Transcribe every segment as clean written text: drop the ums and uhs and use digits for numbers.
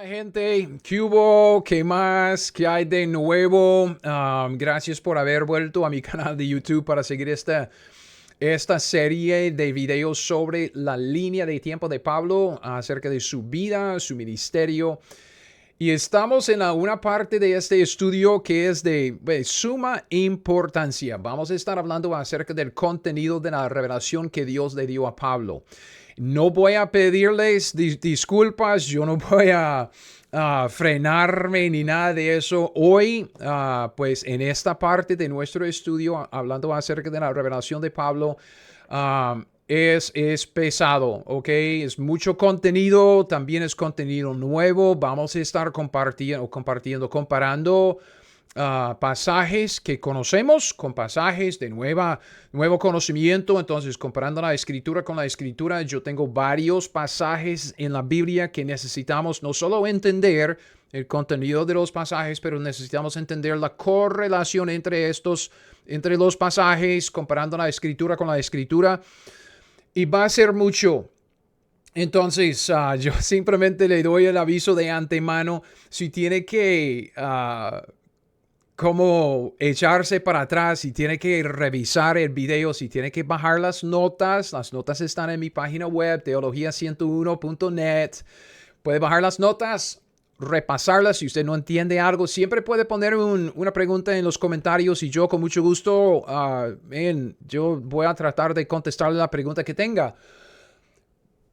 Hola gente, ¿qué hubo? ¿Qué más? ¿Qué hay de nuevo? Gracias por haber vuelto a mi canal de YouTube para seguir esta serie de videos sobre la línea de tiempo de Pablo, acerca de su vida, su ministerio. Y estamos en una parte de este estudio que es de suma importancia. Vamos a estar hablando acerca del contenido de la revelación que Dios le dio a Pablo. No voy a pedirles disculpas, yo no voy a frenarme ni nada de eso. Hoy, pues en esta parte de nuestro estudio, hablando acerca de la revelación de Pablo, es pesado, ¿ok? Es mucho contenido, también es contenido nuevo. Vamos a estar comparando pasajes que conocemos con pasajes de nuevo conocimiento. Entonces, comparando la escritura con la escritura, yo tengo varios pasajes en la Biblia que necesitamos no solo entender el contenido de los pasajes, pero necesitamos entender la correlación entre los pasajes, comparando la escritura con la escritura. Y va a ser mucho. Entonces, yo simplemente le doy el aviso de antemano. Si tiene que como echarse para atrás, si tiene que revisar el video, si tiene que bajar las notas están en mi página web, teología101.net. Puede bajar las notas, repasarlas. Si usted no entiende algo, siempre puede poner una pregunta en los comentarios y yo con mucho gusto, yo voy a tratar de contestarle la pregunta que tenga.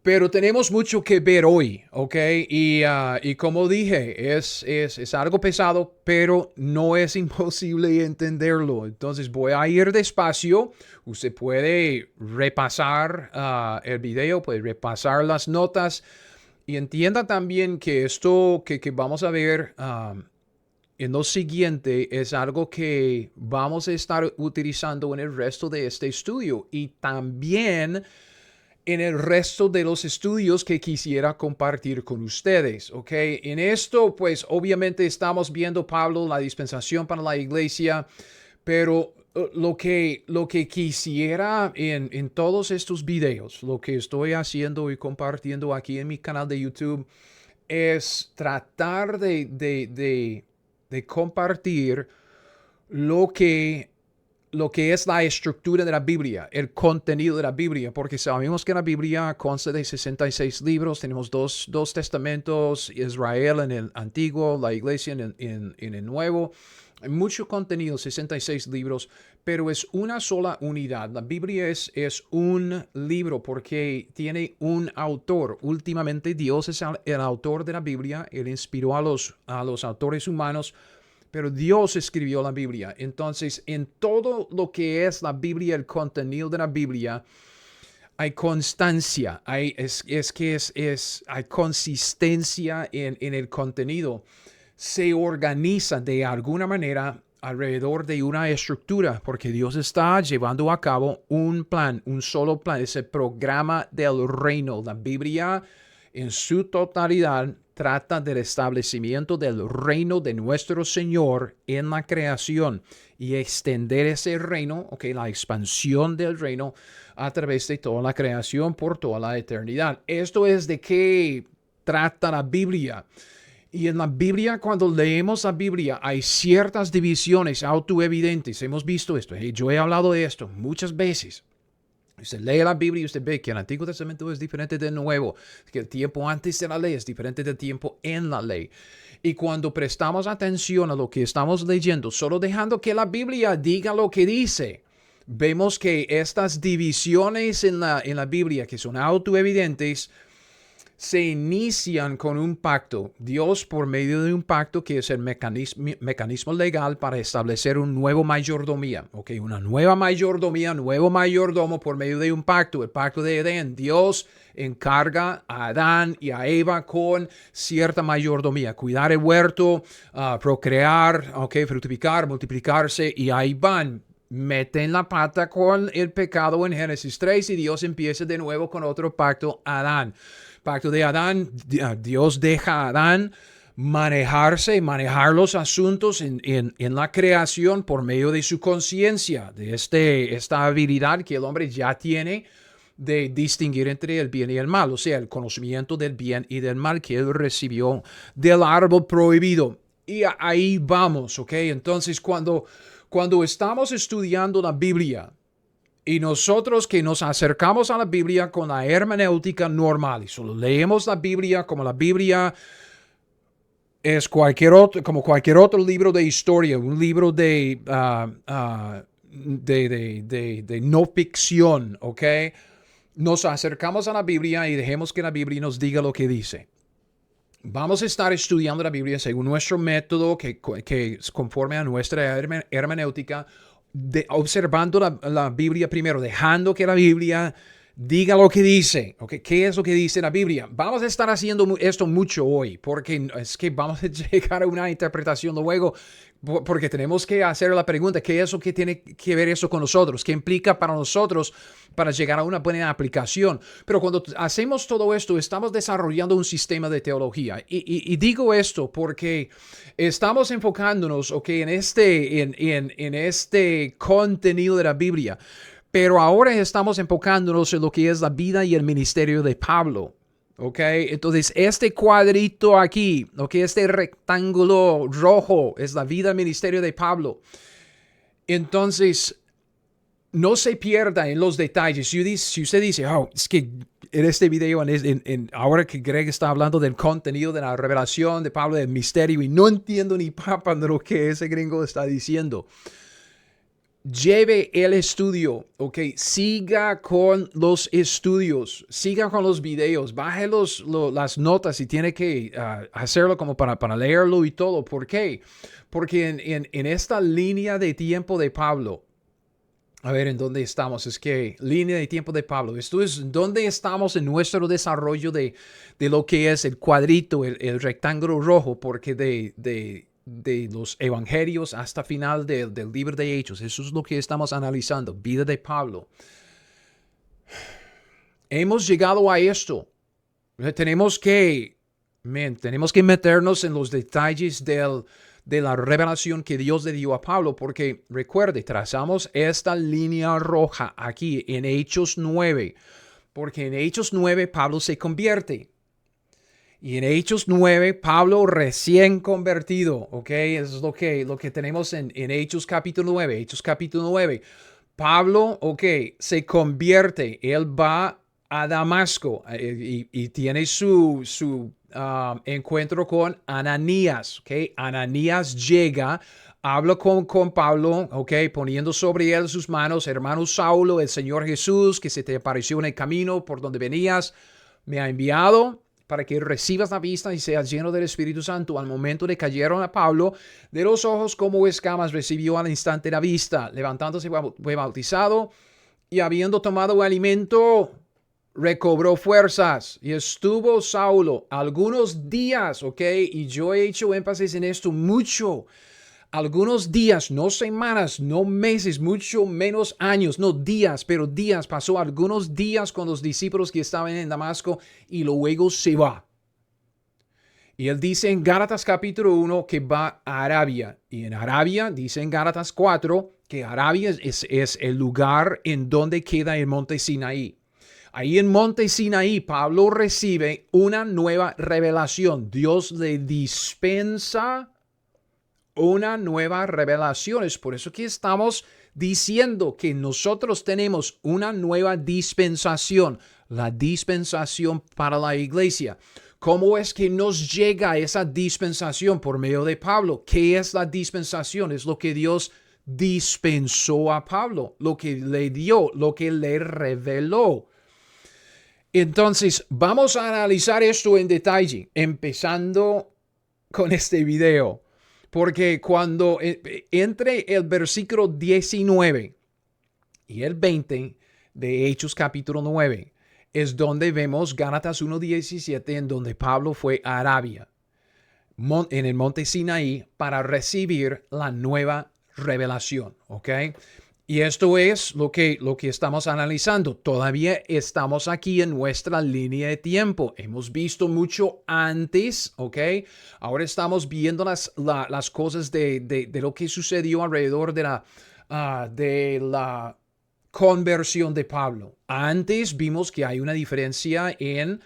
Pero tenemos mucho que ver hoy, ¿ok? Y como dije, es algo pesado, pero no es imposible entenderlo. Entonces voy a ir despacio. Usted puede repasar el video, puede repasar las notas. Y entienda también que esto que vamos a ver en lo siguiente es algo que vamos a estar utilizando en el resto de este estudio. Y también en el resto de los estudios que quisiera compartir con ustedes, ¿ok? En esto, pues obviamente estamos viendo, Pablo, la dispensación para la iglesia, pero lo que quisiera en todos estos videos, lo que estoy haciendo y compartiendo aquí en mi canal de YouTube, es tratar de compartir lo que es la estructura de la Biblia, el contenido de la Biblia, porque sabemos que la Biblia consta de 66 libros, tenemos dos testamentos, Israel en el Antiguo, la Iglesia en el Nuevo. Hay mucho contenido, 66 libros, pero es una sola unidad. La Biblia es un libro porque tiene un autor. Últimamente Dios es el autor de la Biblia. Él inspiró a los autores humanos, pero Dios escribió la Biblia. Entonces, en todo lo que es la Biblia, el contenido de la Biblia, hay constancia, hay consistencia en el contenido. Se organiza de alguna manera alrededor de una estructura, porque Dios está llevando a cabo un plan, un solo plan, es el programa del reino. La Biblia en su totalidad trata del establecimiento del reino de nuestro Señor en la creación y extender ese reino, la expansión del reino a través de toda la creación por toda la eternidad. Esto es de qué trata la Biblia. Y en la Biblia, cuando leemos la Biblia, hay ciertas divisiones autoevidentes. Hemos visto esto. Yo he hablado de esto muchas veces. Usted lee la Biblia y usted ve que el Antiguo Testamento es diferente del Nuevo, que el tiempo antes de la ley es diferente del tiempo en la ley. Y cuando prestamos atención a lo que estamos leyendo, solo dejando que la Biblia diga lo que dice, vemos que estas divisiones en la Biblia, que son autoevidentes, se inician con un pacto. Dios, por medio de un pacto que es el mecanismo legal para establecer un nuevo mayordomía. Una nueva mayordomía, nuevo mayordomo por medio de un pacto, el pacto de Edén. Dios encarga a Adán y a Eva con cierta mayordomía. Cuidar el huerto, procrear, fructificar, multiplicarse, y ahí van. Meten la pata con el pecado en Génesis 3 y Dios empieza de nuevo con otro pacto, Adán. Pacto de Adán, Dios deja a Adán manejar los asuntos en la creación por medio de su conciencia, de esta habilidad que el hombre ya tiene de distinguir entre el bien y el mal, o sea, el conocimiento del bien y del mal que él recibió del árbol prohibido. Y ahí vamos, ¿ok? Entonces, cuando estamos estudiando la Biblia, y nosotros que nos acercamos a la Biblia con la hermenéutica normal y solo leemos la Biblia como la Biblia es como cualquier otro libro de historia, un libro de no ficción, ¿ok? Nos acercamos a la Biblia y dejemos que la Biblia nos diga lo que dice. Vamos a estar estudiando la Biblia según nuestro método que es conforme a nuestra hermenéutica, observando la Biblia primero, dejando que la Biblia diga lo que dice. ¿Okay? ¿Qué es lo que dice la Biblia? Vamos a estar haciendo esto mucho hoy, porque es que vamos a llegar a una interpretación luego, porque tenemos que hacer la pregunta, ¿qué es lo que tiene que ver eso con nosotros? ¿Qué implica para nosotros para llegar a una buena aplicación? Pero cuando hacemos todo esto, estamos desarrollando un sistema de teología. Y digo esto porque estamos enfocándonos, okay, en este contenido de la Biblia. Pero ahora estamos enfocándonos en lo que es la vida y el ministerio de Pablo. ¿Ok? Entonces, este cuadrito aquí, ¿ok? Este rectángulo rojo es la vida y ministerio de Pablo. Entonces, no se pierda en los detalles. Si usted dice, oh, es que en este video, ahora que Greg está hablando del contenido de la revelación de Pablo, del misterio, y no entiendo ni papa de lo que ese gringo está diciendo. Lleve el estudio, ¿ok? Siga con los estudios, siga con los videos, baje las notas si tiene que hacerlo como para leerlo y todo. ¿Por qué? Porque en esta línea de tiempo de Pablo, a ver, ¿en dónde estamos? Es que línea de tiempo de Pablo. Esto es donde estamos en nuestro desarrollo de lo que es el cuadrito, el rectángulo rojo, porque de los evangelios hasta final del libro de Hechos. Eso es lo que estamos analizando. Vida de Pablo. Hemos llegado a esto. Tenemos que meternos en los detalles de la revelación que Dios le dio a Pablo, porque recuerde, trazamos esta línea roja aquí en Hechos 9, porque en Hechos 9 Pablo se convierte. Y en Hechos 9, Pablo recién convertido, ¿ok? Eso es lo que tenemos en Hechos capítulo 9. Hechos capítulo 9. Pablo, ¿ok? Se convierte. Él va a Damasco y tiene su encuentro con Ananías, ¿ok? Ananías llega, habla con Pablo, ¿ok? Poniendo sobre él sus manos. Hermano Saulo, el Señor Jesús, que se te apareció en el camino por donde venías, me ha enviado para que recibas la vista y seas lleno del Espíritu Santo. Al momento de cayeron a Pablo de los ojos como escamas, recibió al instante la vista. Levantándose fue bautizado y habiendo tomado alimento, recobró fuerzas. Y estuvo Saulo algunos días, ¿ok? Y yo he hecho énfasis en esto mucho. Algunos días, no semanas, no meses, mucho menos años, no días, pero días. Pasó algunos días con los discípulos que estaban en Damasco y luego se va. Y él dice en Gálatas capítulo 1 que va a Arabia. Y en Arabia, dice en Gálatas 4, que Arabia es el lugar en donde queda el monte Sinaí. Ahí en monte Sinaí, Pablo recibe una nueva revelación. Dios le dispensa una nueva revelación. Es por eso que estamos diciendo que nosotros tenemos una nueva dispensación, la dispensación para la iglesia. ¿Cómo es que nos llega esa dispensación? Por medio de Pablo. ¿Qué es la dispensación? Es lo que Dios dispensó a Pablo, lo que le dio, lo que le reveló. Entonces, vamos a analizar esto en detalle, empezando con este video. Porque cuando entre el versículo 19 y el 20 de Hechos capítulo 9, es donde vemos Gálatas 1:17, en donde Pablo fue a Arabia, en el monte Sinaí, para recibir la nueva revelación, ¿ok? Y esto es lo que estamos analizando. Todavía estamos aquí en nuestra línea de tiempo. Hemos visto mucho antes, ¿ok? Ahora estamos viendo las cosas de lo que sucedió alrededor de la conversión de Pablo. Antes vimos que hay una diferencia en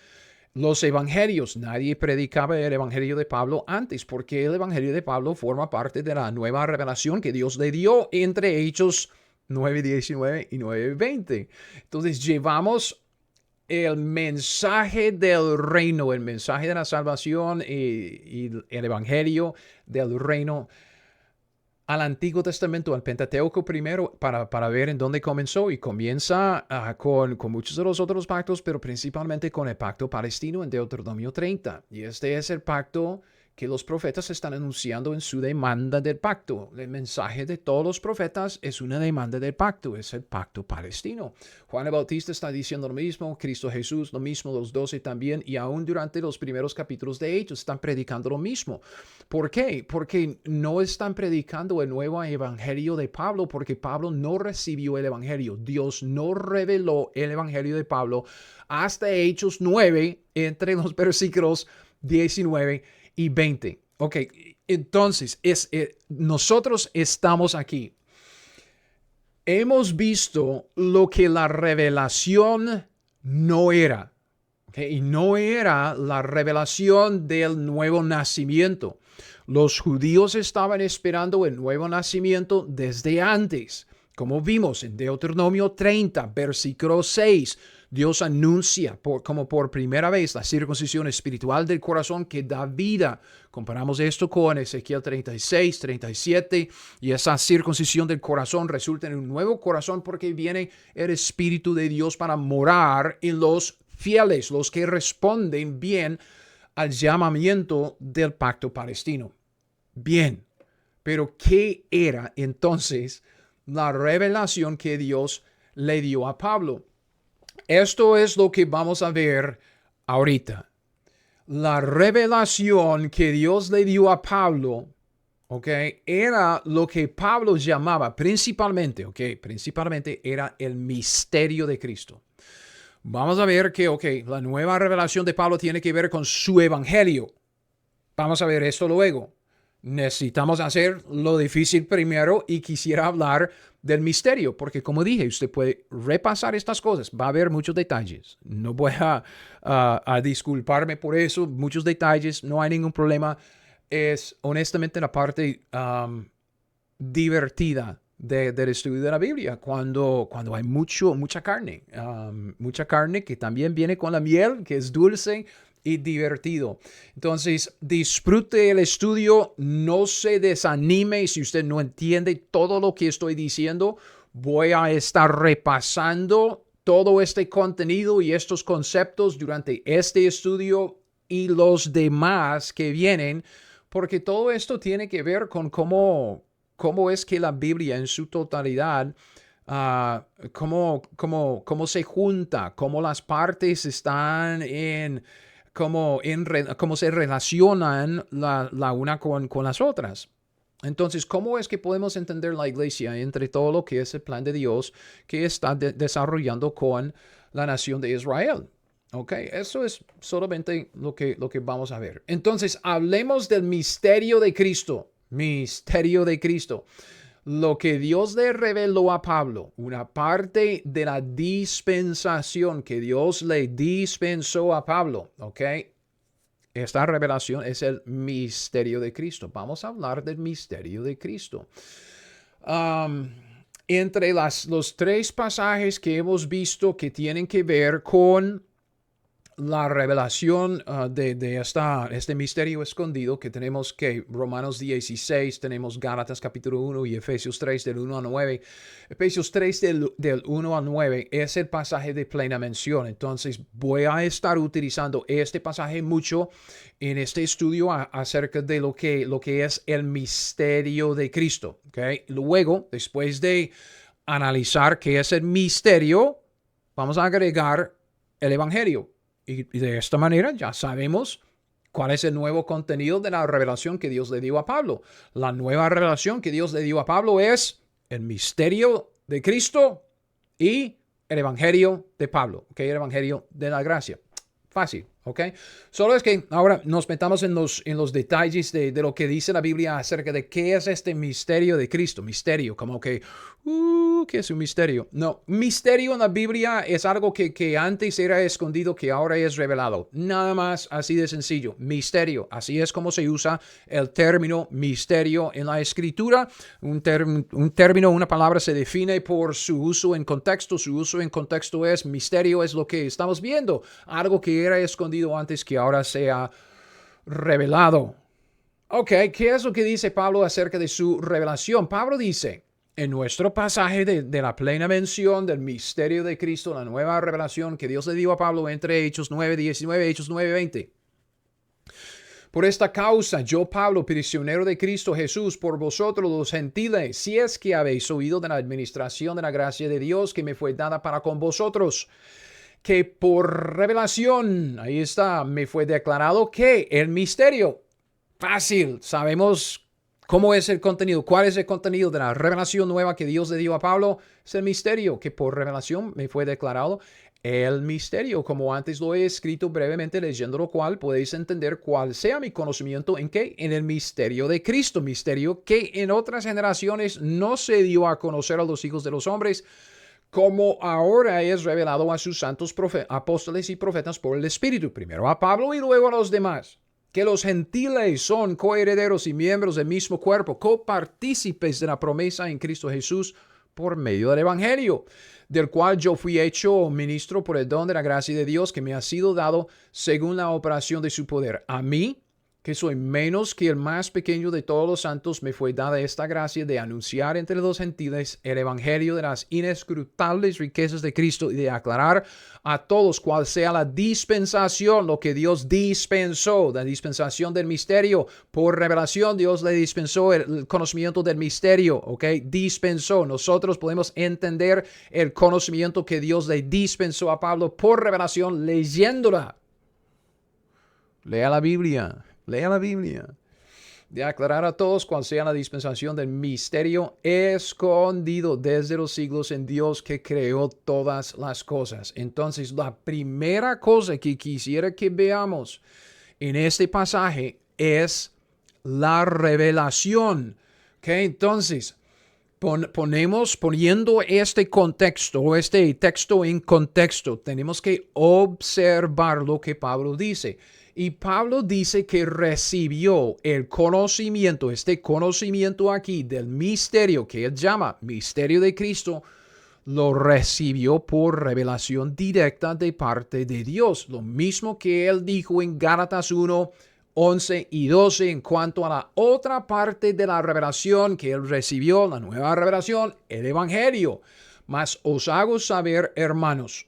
los evangelios. Nadie predicaba el evangelio de Pablo antes, porque el evangelio de Pablo forma parte de la nueva revelación que Dios le dio entre Hechos 9:19 y 9:20. Entonces llevamos el mensaje del reino, el mensaje de la salvación y el evangelio del reino al Antiguo Testamento, al Pentateuco primero, para ver en dónde comenzó. Y comienza con muchos de los otros pactos, pero principalmente con el pacto palestino en Deuteronomio 30. Y este es el pacto que los profetas están anunciando en su demanda del pacto. El mensaje de todos los profetas es una demanda del pacto, es el pacto palestino. Juan el Bautista está diciendo lo mismo, Cristo Jesús lo mismo, los 12 también, y aún durante los primeros capítulos de Hechos están predicando lo mismo. ¿Por qué? Porque no están predicando el nuevo evangelio de Pablo, porque Pablo no recibió el evangelio. Dios no reveló el evangelio de Pablo hasta Hechos 9, entre los versículos 19 y 20. Ok, entonces nosotros estamos aquí. Hemos visto lo que la revelación no era. Okay, y no era la revelación del nuevo nacimiento. Los judíos estaban esperando el nuevo nacimiento desde antes. Como vimos en Deuteronomio 30, versículo 6, Dios anuncia como por primera vez la circuncisión espiritual del corazón que da vida. Comparamos esto con Ezequiel 36, 37, y esa circuncisión del corazón resulta en un nuevo corazón porque viene el Espíritu de Dios para morar en los fieles, los que responden bien al llamamiento del pacto palestino. Bien, pero ¿qué era entonces la revelación que Dios le dio a Pablo? Esto es lo que vamos a ver ahorita. La revelación que Dios le dio a Pablo, era lo que Pablo llamaba principalmente era el misterio de Cristo. Vamos a ver que, la nueva revelación de Pablo tiene que ver con su evangelio. Vamos a ver esto luego. Necesitamos hacer lo difícil primero y quisiera hablar del misterio, porque como dije, usted puede repasar estas cosas. Va a haber muchos detalles. No voy a disculparme por eso. Muchos detalles, no hay ningún problema. Es honestamente la parte divertida del estudio de la Biblia, cuando hay mucha carne. Mucha carne que también viene con la miel, que es dulce y divertido. Entonces, disfrute el estudio, no se desanime si usted no entiende todo lo que estoy diciendo. Voy a estar repasando todo este contenido y estos conceptos durante este estudio y los demás que vienen, porque todo esto tiene que ver con cómo es que la Biblia en su totalidad cómo se junta, cómo las partes están cómo se relacionan la una con las otras. Entonces, ¿cómo es que podemos entender la iglesia entre todo lo que es el plan de Dios que está desarrollando con la nación de Israel? Eso es solamente lo que vamos a ver. Entonces, hablemos del misterio de Cristo. Misterio de Cristo. Lo que Dios le reveló a Pablo, una parte de la dispensación que Dios le dispensó a Pablo, Esta revelación es el misterio de Cristo. Vamos a hablar del misterio de Cristo. Entre los tres pasajes que hemos visto que tienen que ver con la revelación de este misterio escondido que tenemos Romanos 16, tenemos Gálatas capítulo 1 y Efesios 3 del 1 al 9. Efesios 3 del 1 al 9 es el pasaje de plena mención. Entonces voy a estar utilizando este pasaje mucho en este estudio acerca de lo que es el misterio de Cristo. Luego, después de analizar qué es el misterio, vamos a agregar el evangelio. Y de esta manera ya sabemos cuál es el nuevo contenido de la revelación que Dios le dio a Pablo. La nueva revelación que Dios le dio a Pablo es el misterio de Cristo y el evangelio de Pablo, el evangelio de la gracia. Fácil, ¿Ok? Solo es que ahora nos metamos en los detalles de lo que dice la Biblia acerca de qué es este misterio de Cristo. Misterio, como que, ¿qué es un misterio? No, misterio en la Biblia es algo que antes era escondido, que ahora es revelado. Nada más así de sencillo. Misterio, así es como se usa el término misterio en la Escritura. Un término, una palabra se define por su uso en contexto. Su uso en contexto es misterio, es lo que estamos viendo. Algo que era escondido antes que ahora sea revelado. Ok, ¿qué es lo que dice Pablo acerca de su revelación? Pablo dice, en nuestro pasaje de la plena mención del misterio de Cristo, la nueva revelación que Dios le dio a Pablo entre Hechos 9:19 y Hechos 9:20. Por esta causa, yo, Pablo, prisionero de Cristo Jesús, por vosotros los gentiles, si es que habéis oído de la administración de la gracia de Dios que me fue dada para con vosotros, que por revelación, ahí está, me fue declarado que el misterio, fácil, sabemos cómo es el contenido, cuál es el contenido de la revelación nueva que Dios le dio a Pablo, es el misterio que por revelación me fue declarado. El misterio, como antes lo he escrito brevemente, leyendo lo cual podéis entender cuál sea mi conocimiento en qué, en el misterio de Cristo, misterio que en otras generaciones no se dio a conocer a los hijos de los hombres, como ahora es revelado a sus santos apóstoles y profetas por el Espíritu, primero a Pablo y luego a los demás, que los gentiles son coherederos y miembros del mismo cuerpo, copartícipes de la promesa en Cristo Jesús por medio del Evangelio, del cual yo fui hecho ministro por el don de la gracia de Dios que me ha sido dado según la operación de su poder. A mí, que soy menos que el más pequeño de todos los santos, me fue dada esta gracia de anunciar entre los gentiles el evangelio de las inescrutables riquezas de Cristo y de aclarar a todos cuál sea la dispensación, lo que Dios dispensó, la dispensación del misterio. Por revelación Dios le dispensó el conocimiento del misterio, ¿ok? Dispensó. Nosotros podemos entender el conocimiento que Dios le dispensó a Pablo por revelación leyéndola. Lea la Biblia. Lea la Biblia. De aclarar a todos cuál sea la dispensación del misterio escondido desde los siglos en Dios que creó todas las cosas. Entonces, la primera cosa que quisiera que veamos en este pasaje es la revelación. ¿Okay? Entonces, poniendo este contexto, este texto en contexto, tenemos que observar lo que Pablo dice. Y Pablo dice que recibió el conocimiento, este conocimiento aquí del misterio que él llama misterio de Cristo, lo recibió por revelación directa de parte de Dios. Lo mismo que él dijo en Gálatas 1:11 y 12 en cuanto a la otra parte de la revelación que él recibió, la nueva revelación, el Evangelio. Mas os hago saber, hermanos,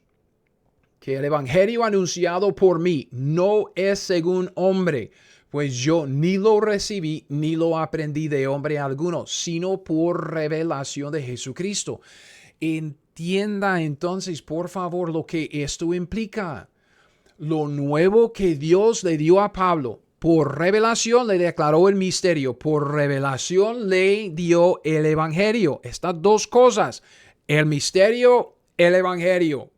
que el evangelio anunciado por mí no es según hombre, pues yo ni lo recibí ni lo aprendí de hombre alguno, sino por revelación de Jesucristo. Entienda entonces, por favor, lo que esto implica. Lo nuevo que Dios le dio a Pablo, por revelación le declaró el misterio, por revelación le dio el evangelio. Estas dos cosas, el misterio, el evangelio,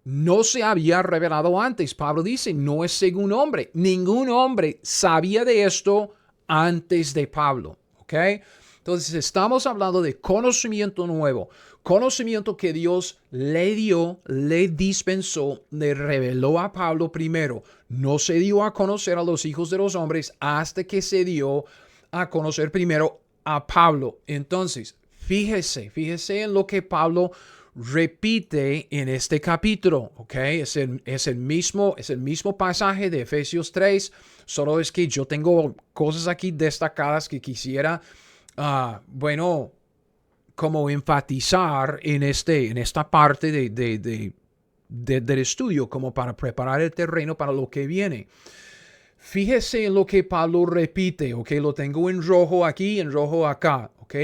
no se había revelado antes. Pablo dice, no es según hombre. Ningún hombre sabía de esto antes de Pablo. ¿Ok? Entonces estamos hablando de conocimiento nuevo. Conocimiento que Dios le dio, le dispensó, le reveló a Pablo primero. No se dio a conocer a los hijos de los hombres hasta que se dio a conocer primero a Pablo. Entonces, fíjese en lo que Pablo repite en este capítulo, ¿ok? Es el mismo pasaje de Efesios 3, solo es que yo tengo cosas aquí destacadas que quisiera, como enfatizar en esta parte del estudio, como para preparar el terreno para lo que viene. Fíjese en lo que Pablo repite, ¿ok? Lo tengo en rojo aquí, en rojo acá, ¿ok?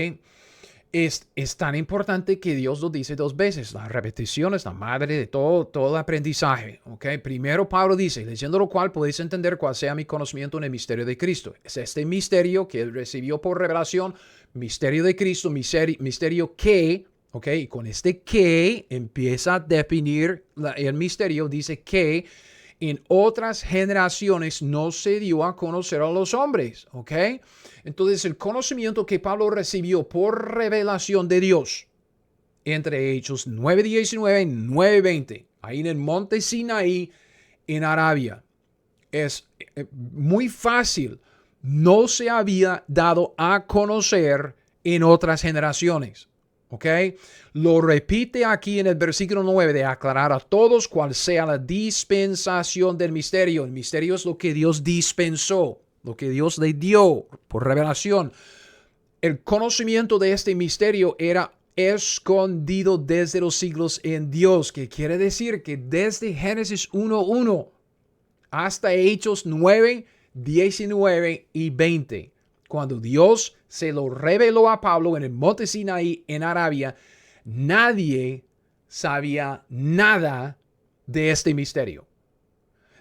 Es tan importante que Dios lo dice dos veces. La repetición es la madre de todo el aprendizaje. ¿Okay? Primero Pablo dice, leyendo lo cual podéis entender cuál sea mi conocimiento en el misterio de Cristo. Es este misterio que él recibió por revelación, misterio de Cristo, misterio que, ¿ok? Y con este que empieza a definir el misterio, dice que en otras generaciones no se dio a conocer a los hombres, ¿ok? Entonces, el conocimiento que Pablo recibió por revelación de Dios, entre Hechos 9:19 y 9:20, ahí en el monte Sinaí, en Arabia, es muy fácil. No se había dado a conocer en otras generaciones. ¿Ok? Lo repite aquí en el versículo 9 de aclarar a todos cuál sea la dispensación del misterio. El misterio es lo que Dios dispensó, lo que Dios le dio por revelación. El conocimiento de este misterio era escondido desde los siglos en Dios, que quiere decir que desde Génesis 1:1 hasta Hechos 9, 19 y 20, cuando Dios se lo reveló a Pablo en el monte Sinaí en Arabia, nadie sabía nada de este misterio.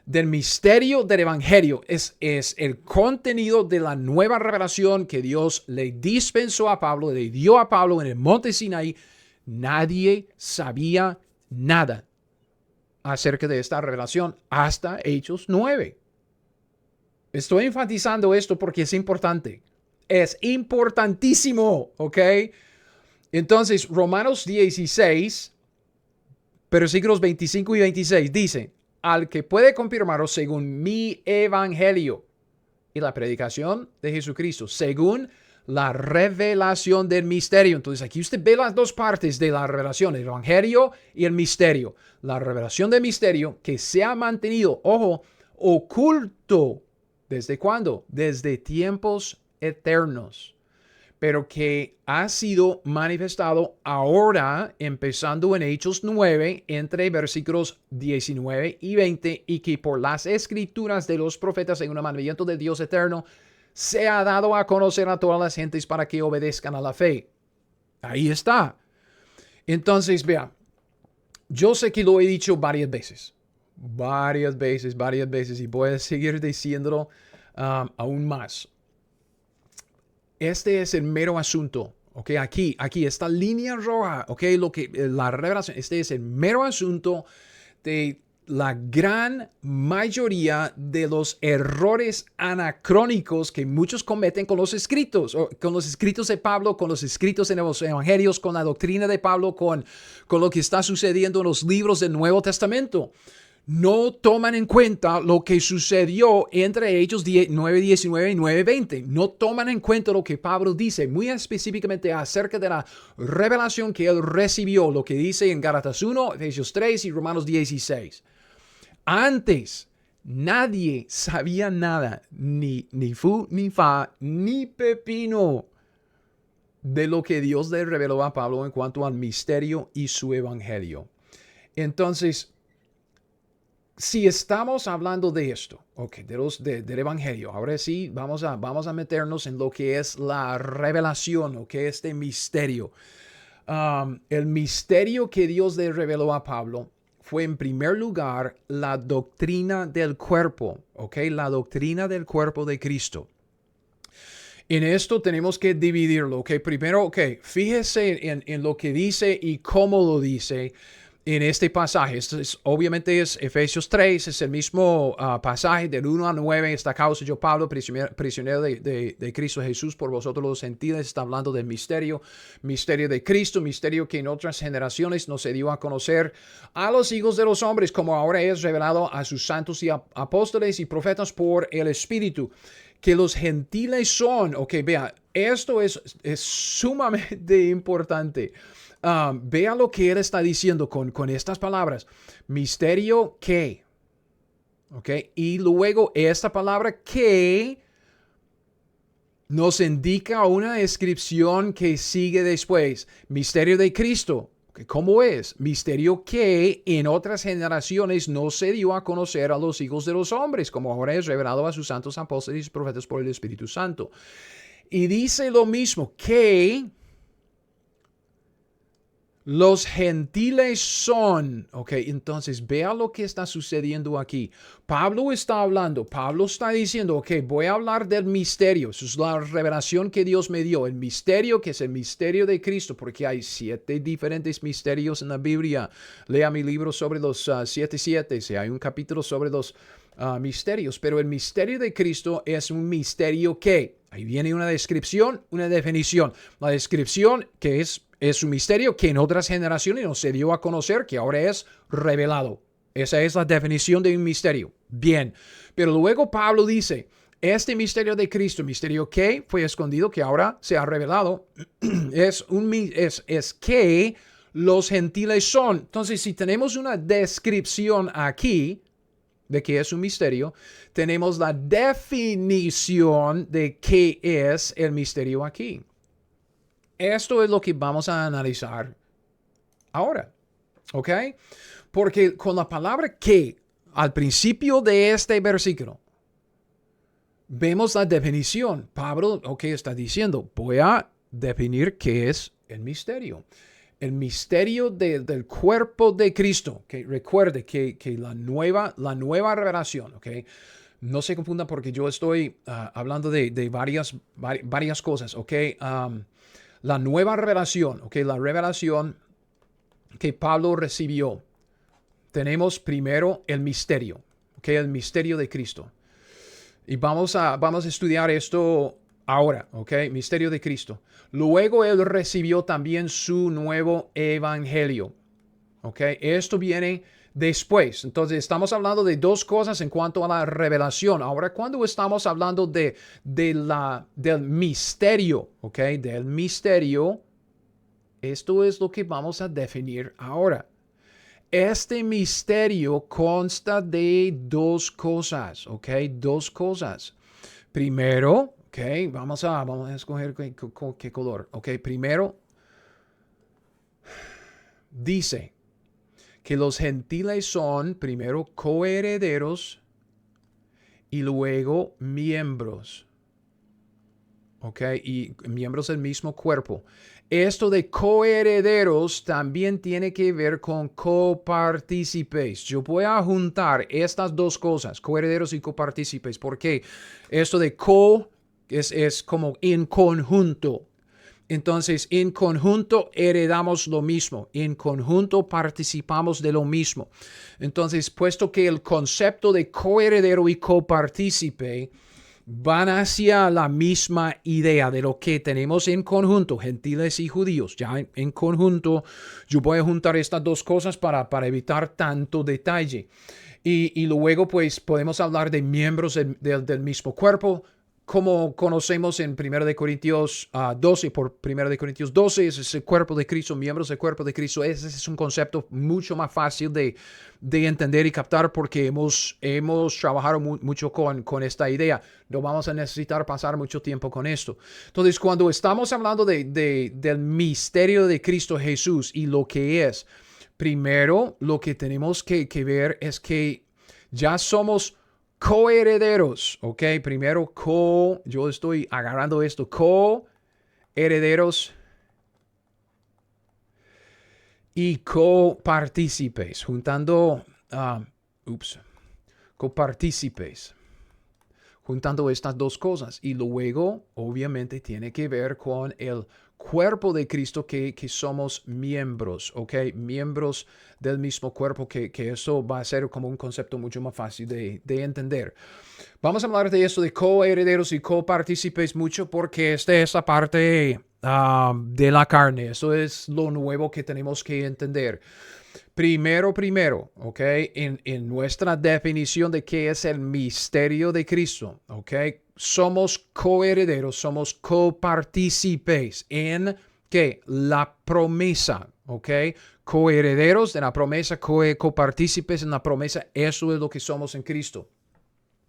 Del misterio del Evangelio es el contenido de la nueva revelación que Dios le dispensó a Pablo, le dio a Pablo en el monte Sinaí. Nadie sabía nada acerca de esta revelación hasta Hechos 9. Estoy enfatizando esto porque es importante. Es importantísimo, ¿ok? Entonces, Romanos 16, versículos 25 y 26 dice, al que puede confirmaros según mi evangelio y la predicación de Jesucristo, según la revelación del misterio. Entonces, aquí usted ve las dos partes de la revelación, el evangelio y el misterio. La revelación del misterio que se ha mantenido, ojo, oculto. ¿Desde cuándo? Desde tiempos eternos, pero que ha sido manifestado ahora, empezando en Hechos 9, entre versículos 19 y 20, y que por las escrituras de los profetas en un mandamiento del Dios eterno, se ha dado a conocer a todas las gentes para que obedezcan a la fe. Ahí está. Entonces, vea, yo sé que lo he dicho varias veces, y voy a seguir diciéndolo aún más. Este es el mero asunto, ¿ok? Aquí, esta línea roja, ¿ok? La revelación, este es el mero asunto de la gran mayoría de los errores anacrónicos que muchos cometen con los escritos de Pablo, con los escritos en los evangelios, con la doctrina de Pablo, con lo que está sucediendo en los libros del Nuevo Testamento. No toman en cuenta lo que sucedió entre Hechos 9:19 y 9:20. No toman en cuenta lo que Pablo dice muy específicamente acerca de la revelación que él recibió, lo que dice en Gálatas 1, Efesios 3 y Romanos 16. Antes, nadie sabía nada, ni fu, ni fa, ni pepino de lo que Dios le reveló a Pablo en cuanto al misterio y su evangelio. Entonces, si estamos hablando de esto, del evangelio, ahora sí vamos a meternos en lo que es la revelación, o que es este misterio. El misterio que Dios le reveló a Pablo fue en primer lugar la doctrina del cuerpo, la doctrina del cuerpo de Cristo. En esto tenemos que dividirlo, primero, fíjese en lo que dice y cómo lo dice en este pasaje. Obviamente es Efesios 3, es el mismo pasaje del 1 al 9. Esta causa yo, Pablo, prisionero de Cristo Jesús por vosotros los gentiles, está hablando del misterio de Cristo, misterio que en otras generaciones no se dio a conocer a los hijos de los hombres, como ahora es revelado a sus santos y apóstoles y profetas por el Espíritu, que los gentiles son. Vea, esto es sumamente importante. Vea lo que él está diciendo con estas palabras. Misterio que. Y luego esta palabra que nos indica una descripción que sigue después. Misterio de Cristo. ¿Cómo es? Misterio que en otras generaciones no se dio a conocer a los hijos de los hombres, como ahora es revelado a sus santos apóstoles y profetas por el Espíritu Santo. Y dice lo mismo, que Los gentiles son, ok, entonces vea lo que está sucediendo aquí. Pablo está hablando, Pablo está diciendo, ok, voy a hablar del misterio. Eso es la revelación que Dios me dio. El misterio que es el misterio de Cristo, porque hay 7 diferentes misterios en la Biblia. Lea mi libro sobre los 7 7, hay un capítulo sobre los misterios, pero el misterio de Cristo es un misterio que, ahí viene una descripción, una definición. La descripción que es un misterio que en otras generaciones no se dio a conocer, que ahora es revelado. Esa es la definición de un misterio. Bien, pero luego Pablo dice, este misterio de Cristo, misterio que fue escondido, que ahora se ha revelado, es que los gentiles son. Entonces, si tenemos una descripción aquí de qué es un misterio, tenemos la definición de qué es el misterio aquí. Esto es lo que vamos a analizar ahora, ¿ok? Porque con la palabra que al principio de este versículo vemos la definición. Pablo, ok, está diciendo, voy a definir qué es el misterio. El misterio del cuerpo de Cristo. Que recuerde que la nueva revelación, ok. No se confundan porque yo estoy hablando de varias cosas, ok. La nueva revelación, ok, la revelación que Pablo recibió. Tenemos primero el misterio, ok, el misterio de Cristo. Y vamos a estudiar esto ahora, ok, misterio de Cristo. Luego él recibió también su nuevo evangelio, ok. Esto viene después. Entonces estamos hablando de dos cosas en cuanto a la revelación. Ahora, cuando estamos hablando del misterio, ok, del misterio, esto es lo que vamos a definir ahora. Este misterio consta de dos cosas, ¿ok? Dos cosas. Primero, ¿ok? Vamos a escoger qué color, ¿ok? Primero, dice que los gentiles son primero coherederos y luego miembros, ¿ok? Y miembros del mismo cuerpo. Esto de coherederos también tiene que ver con copartícipes. Yo voy a juntar estas dos cosas, coherederos y copartícipes, porque esto de es como en conjunto. Entonces, en conjunto heredamos lo mismo, en conjunto participamos de lo mismo. Entonces, puesto que el concepto de coheredero y copartícipe van hacia la misma idea de lo que tenemos en conjunto, gentiles y judíos. Ya en conjunto, yo voy a juntar estas dos cosas para evitar tanto detalle. Y luego, pues, podemos hablar de miembros del mismo cuerpo, como conocemos en 1 Corintios 12, por 1 Corintios 12, es el cuerpo de Cristo, miembros del cuerpo de Cristo. Ese es un concepto mucho más fácil de entender y captar porque hemos trabajado mucho con esta idea. No vamos a necesitar pasar mucho tiempo con esto. Entonces, cuando estamos hablando del misterio de Cristo Jesús y lo que es, primero lo que tenemos que ver es que ya somos coherederos, ¿ok? Primero, yo estoy agarrando esto, coherederos y copartícipes, juntando, copartícipes, juntando estas dos cosas. Y luego, obviamente, tiene que ver con el cuerpo de Cristo que somos miembros, ¿ok? Miembros del mismo cuerpo, que eso va a ser como un concepto mucho más fácil de entender. Vamos a hablar de eso, de coherederos y copartícipes mucho, porque esta es la parte de la carne. Eso es lo nuevo que tenemos que entender. Primero, ¿ok? En nuestra definición de qué es el misterio de Cristo, ¿ok? Somos coherederos, somos copartícipes en ¿qué? La promesa, ¿ok? Coherederos de la promesa, copartícipes en la promesa, eso es lo que somos en Cristo.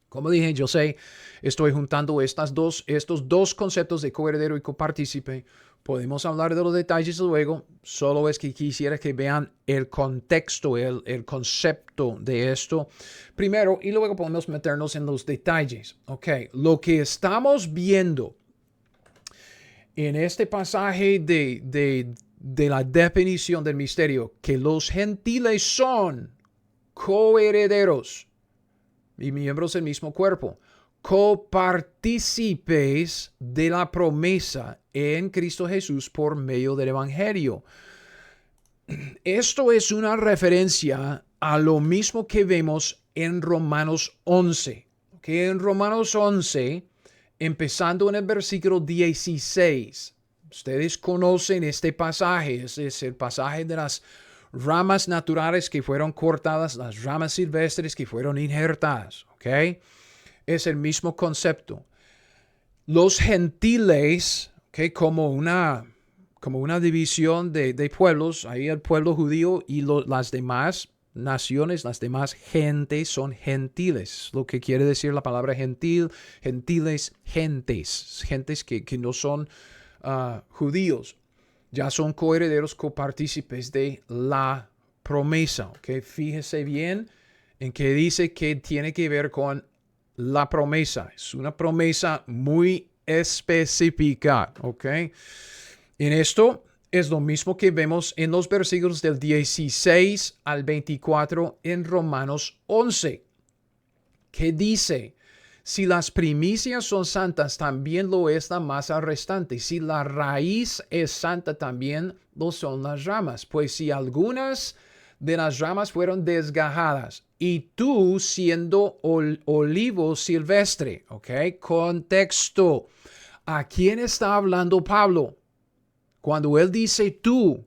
Como dije, yo sé, estoy juntando estos dos conceptos de coheredero y copartícipe. Podemos hablar de los detalles luego, solo es que quisiera que vean el contexto, el concepto de esto primero y luego podemos meternos en los detalles. Ok, lo que estamos viendo en este pasaje de la definición del misterio, que los gentiles son coherederos y miembros del mismo cuerpo, copartícipes de la promesa en Cristo Jesús por medio del Evangelio. Esto es una referencia a lo mismo que vemos en Romanos 11. Que en Romanos 11, empezando en el versículo 16, ustedes conocen este pasaje, es el pasaje de las ramas naturales que fueron cortadas, las ramas silvestres que fueron injertadas, ¿ok? Es el mismo concepto. Los gentiles, ¿ok? Como una división de pueblos, ahí el pueblo judío y las demás naciones, las demás gentes son gentiles. Lo que quiere decir la palabra gentil, gentiles, gentes que no son judíos. Ya son coherederos, copartícipes de la promesa. ¿Okay? Fíjese bien en que dice que tiene que ver con la promesa. Es una promesa muy específica. ¿Ok? En esto es lo mismo que vemos en los versículos del 16 al 24 en Romanos 11, que dice: si las primicias son santas, también lo es la masa restante. Si la raíz es santa, también lo son las ramas. Pues si algunas de las ramas fueron desgajadas, y tú siendo olivo silvestre, ¿ok? Contexto. ¿A quién está hablando Pablo? Cuando él dice tú,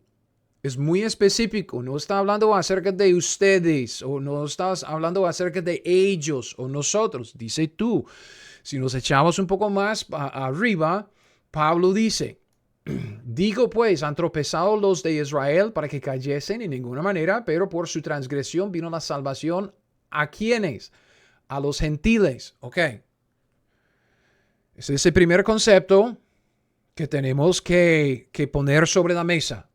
es muy específico. No está hablando acerca de ustedes o no estás hablando acerca de ellos o nosotros. Dice tú. Si nos echamos un poco más arriba, Pablo dice: digo pues, han tropezado los de Israel para que cayesen en ninguna manera, pero por su transgresión vino la salvación. ¿A quiénes? A los gentiles. Ok. Ese es el primer concepto que tenemos que poner sobre la mesa.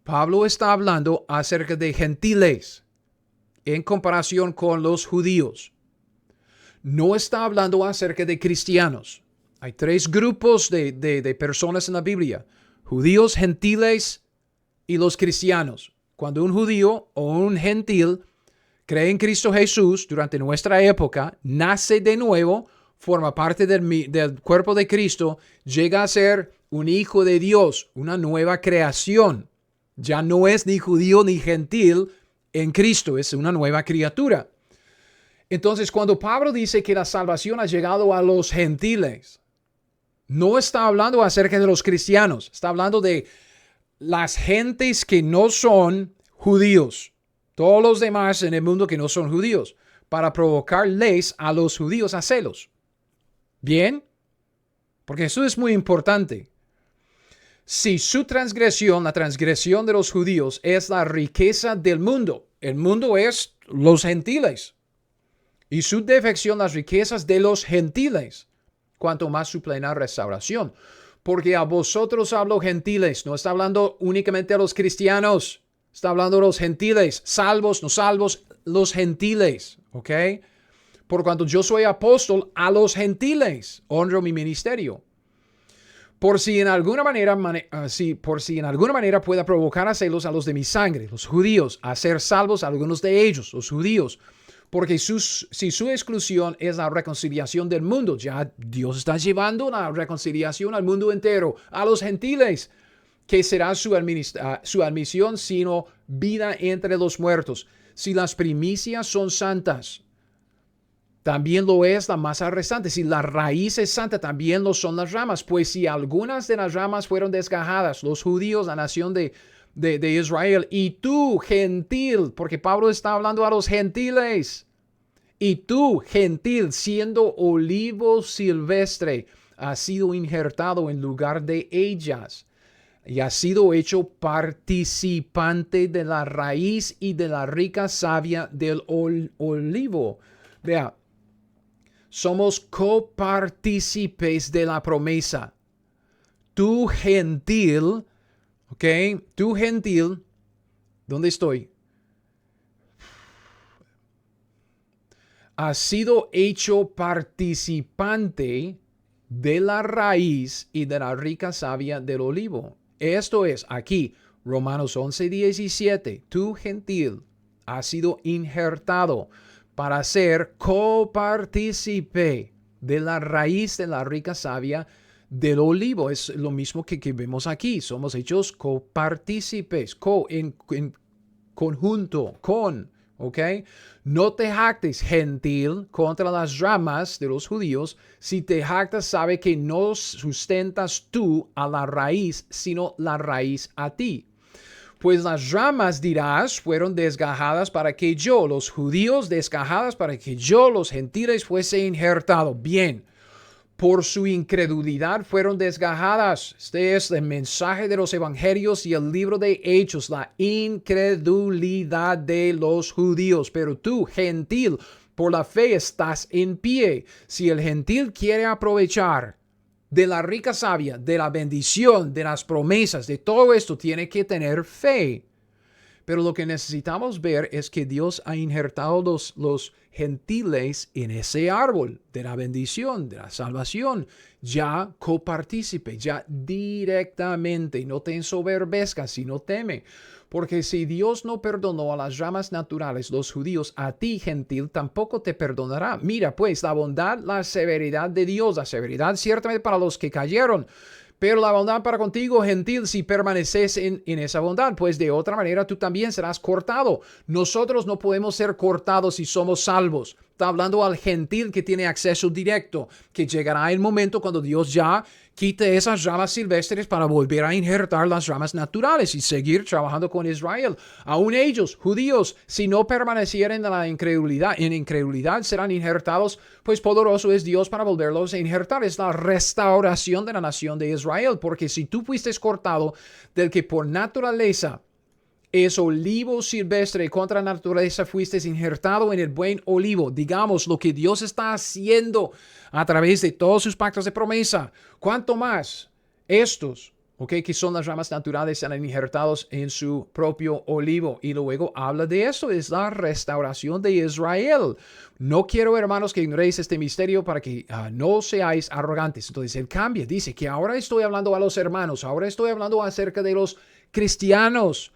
Pablo está hablando acerca de gentiles en comparación con los judíos. No está hablando acerca de cristianos. Hay tres grupos de personas en la Biblia: judíos, gentiles y los cristianos. Cuando un judío o un gentil cree en Cristo Jesús durante nuestra época, nace de nuevo, forma parte del cuerpo de Cristo, llega a ser un hijo de Dios, una nueva creación. Ya no es ni judío ni gentil en Cristo, es una nueva criatura. Entonces, cuando Pablo dice que la salvación ha llegado a los gentiles, no está hablando acerca de los cristianos, está hablando de las gentes que no son judíos, todos los demás en el mundo que no son judíos, para provocarles a los judíos a celos. ¿Bien? Porque eso es muy importante. Si su transgresión, la transgresión de los judíos, es la riqueza del mundo, el mundo es los gentiles, y su defección, las riquezas de los gentiles, cuanto más su plena restauración. Porque a vosotros hablo gentiles, no está hablando únicamente a los cristianos, está hablando a los gentiles, salvos, no salvos, los gentiles, ¿ok? Por cuanto yo soy apóstol a los gentiles, honro mi ministerio. Por si en alguna manera pueda provocar a celos a los de mi sangre, los judíos, a ser salvos a algunos de ellos, los judíos. Porque si su exclusión es la reconciliación del mundo, ya Dios está llevando la reconciliación al mundo entero, a los gentiles, que será su admisión, sino vida entre los muertos. Si las primicias son santas, también lo es la masa restante. Si la raíz es santa, también lo son las ramas. Pues si algunas de las ramas fueron desgajadas, los judíos, la nación de Israel, y tú, gentil, porque Pablo está hablando a los gentiles, y tú, gentil, siendo olivo silvestre, has sido injertado en lugar de ellas, y has sido hecho participante de la raíz y de la rica savia del olivo. Vea, somos copartícipes de la promesa. Tú, gentil, ¿ok? Tú, gentil, ¿dónde estoy? Has sido hecho participante de la raíz y de la rica savia del olivo. Esto es aquí, Romanos 11:17. Tú, gentil, has sido injertado para ser copartícipe de la raíz de la rica savia del olivo. Es lo mismo que vemos aquí. Somos hechos copartícipes, en conjunto, ¿ok? No te jactes, gentil, contra las ramas de los judíos. Si te jactas, sabe que no sustentas tú a la raíz, sino la raíz a ti. Pues las ramas, dirás, fueron desgajadas para que yo, los judíos desgajadas para que yo, los gentiles, fuese injertado. Bien, por su incredulidad fueron desgajadas. Este es el mensaje de los evangelios y el libro de Hechos, la incredulidad de los judíos. Pero tú, gentil, por la fe estás en pie. Si el gentil quiere aprovechar de la rica savia, de la bendición, de las promesas, de todo esto, tiene que tener fe. Pero lo que necesitamos ver es que Dios ha injertado los gentiles en ese árbol de la bendición, de la salvación, ya copartícipe, ya directamente. No te ensoberbezcas, sino teme. Porque si Dios no perdonó a las ramas naturales, los judíos, a ti, gentil, tampoco te perdonará. Mira, pues, la bondad, la severidad de Dios, la severidad ciertamente para los que cayeron, pero la bondad para contigo, gentil, si permaneces en esa bondad, pues de otra manera tú también serás cortado. Nosotros no podemos ser cortados si somos salvos. Está hablando al gentil que tiene acceso directo, que llegará el momento cuando Dios ya quite esas ramas silvestres para volver a injertar las ramas naturales y seguir trabajando con Israel. Aún ellos, judíos, si no permanecieren en incredulidad, serán injertados, pues poderoso es Dios para volverlos a injertar. Es la restauración de la nación de Israel, porque si tú fuiste cortado del que por naturaleza es olivo silvestre, contra naturaleza fuiste injertado en el buen olivo. Digamos, lo que Dios está haciendo a través de todos sus pactos de promesa. ¿Cuánto más estos, que son las ramas naturales, serán injertados en su propio olivo? Y luego habla de eso, es la restauración de Israel. No quiero, hermanos, que ignoréis este misterio para que no seáis arrogantes. Entonces él cambia, dice que ahora estoy hablando a los hermanos, ahora estoy hablando acerca de los cristianos.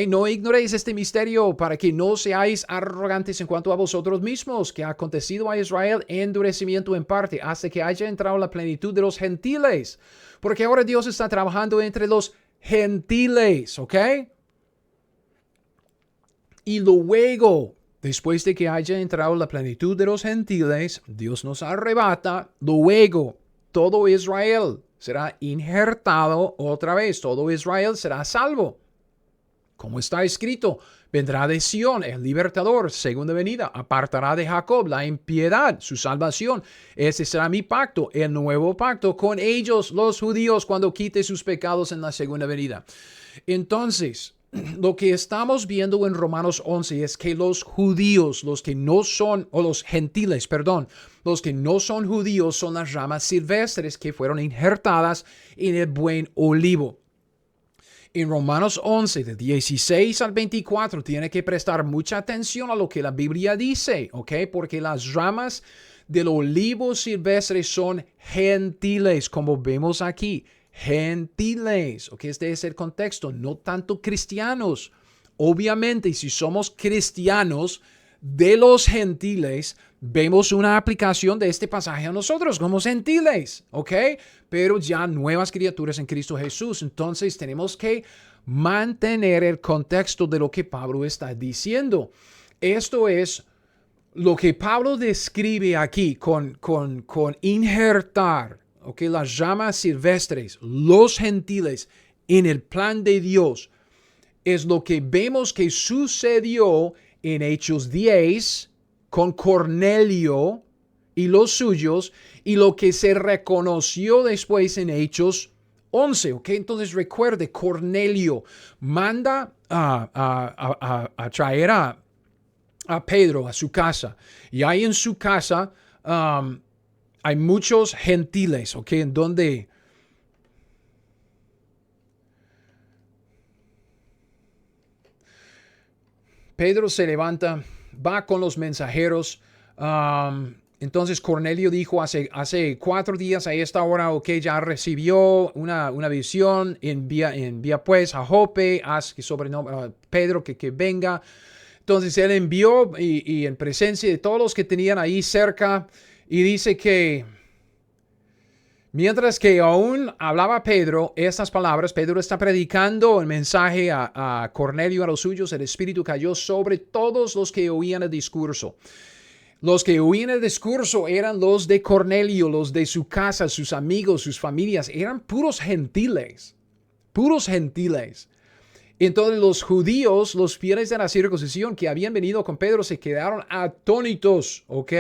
No ignoréis este misterio para que no seáis arrogantes en cuanto a vosotros mismos, que ha acontecido a Israel endurecimiento en parte, hasta que haya entrado la plenitud de los gentiles. Porque ahora Dios está trabajando entre los gentiles, Y luego, después de que haya entrado la plenitud de los gentiles, Dios nos arrebata. Luego, todo Israel será injertado otra vez. Todo Israel será salvo. Como está escrito, vendrá de Sión el libertador, segunda venida, apartará de Jacob la impiedad, su salvación. Ese será mi pacto, el nuevo pacto con ellos, los judíos, cuando quite sus pecados en la segunda venida. Entonces, lo que estamos viendo en Romanos 11 es que los judíos, los que no son, o los gentiles, perdón, los que no son judíos son las ramas silvestres que fueron injertadas en el buen olivo. En Romanos 11, de 16 al 24, tiene que prestar mucha atención a lo que la Biblia dice, porque las ramas del olivo silvestre son gentiles, como vemos aquí, gentiles, este es el contexto, no tanto cristianos. Obviamente, si somos cristianos de los gentiles, vemos una aplicación de este pasaje a nosotros como gentiles, pero ya nuevas criaturas en Cristo Jesús. Entonces tenemos que mantener el contexto de lo que Pablo está diciendo. Esto es lo que Pablo describe aquí con injertar, las ramas silvestres, los gentiles, en el plan de Dios. Es lo que vemos que sucedió en Hechos 10 con Cornelio y los suyos, y lo que se reconoció después en Hechos 11. Entonces recuerde, Cornelio manda a traer a Pedro a su casa, y ahí en su casa hay muchos gentiles, en donde Pedro se levanta, va con los mensajeros Entonces Cornelio dijo hace 4 días a esta hora, ok, ya recibió una visión, envía pues a Jope, haz que sobrenombre a Pedro que venga. Entonces él envió y en presencia de todos los que tenían ahí cerca, y dice que mientras que aún hablaba Pedro estas palabras, Pedro está predicando el mensaje a Cornelio, a los suyos, el Espíritu cayó sobre todos los que oían el discurso. Los que oían el discurso eran los de Cornelio, los de su casa, sus amigos, sus familias. Eran puros gentiles. Puros gentiles. Entonces los judíos, los fieles de la circuncisión que habían venido con Pedro, se quedaron atónitos, ¿ok?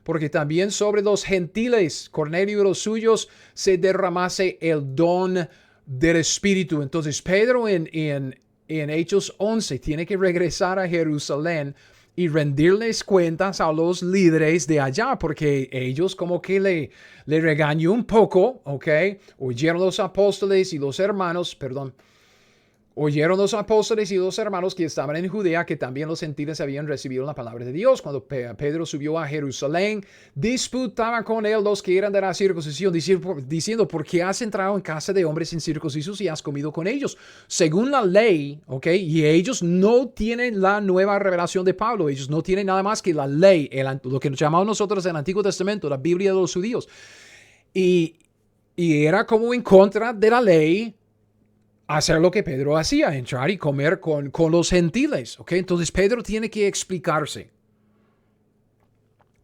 Porque también sobre los gentiles, Cornelio y los suyos, se derramase el don del Espíritu. Entonces Pedro en Hechos 11 tiene que regresar a Jerusalén y rendirles cuentas a los líderes de allá, porque ellos como que le regañó un poco, ¿ok? Oyeron los apóstoles y los hermanos, Oyeron los apóstoles y los hermanos que estaban en Judea que también los gentiles habían recibido la palabra de Dios. Cuando Pedro subió a Jerusalén, disputaban con él los que eran de la circuncisión, diciendo, ¿por qué has entrado en casa de hombres incircuncisos y has comido con ellos? Según la ley, ¿ok? Y ellos no tienen la nueva revelación de Pablo. Ellos no tienen nada más que la ley, lo que llamamos nosotros el Antiguo Testamento, la Biblia de los judíos. Y era como en contra de la ley hacer lo que Pedro hacía, entrar y comer con los gentiles, ¿ok? Entonces Pedro tiene que explicarse.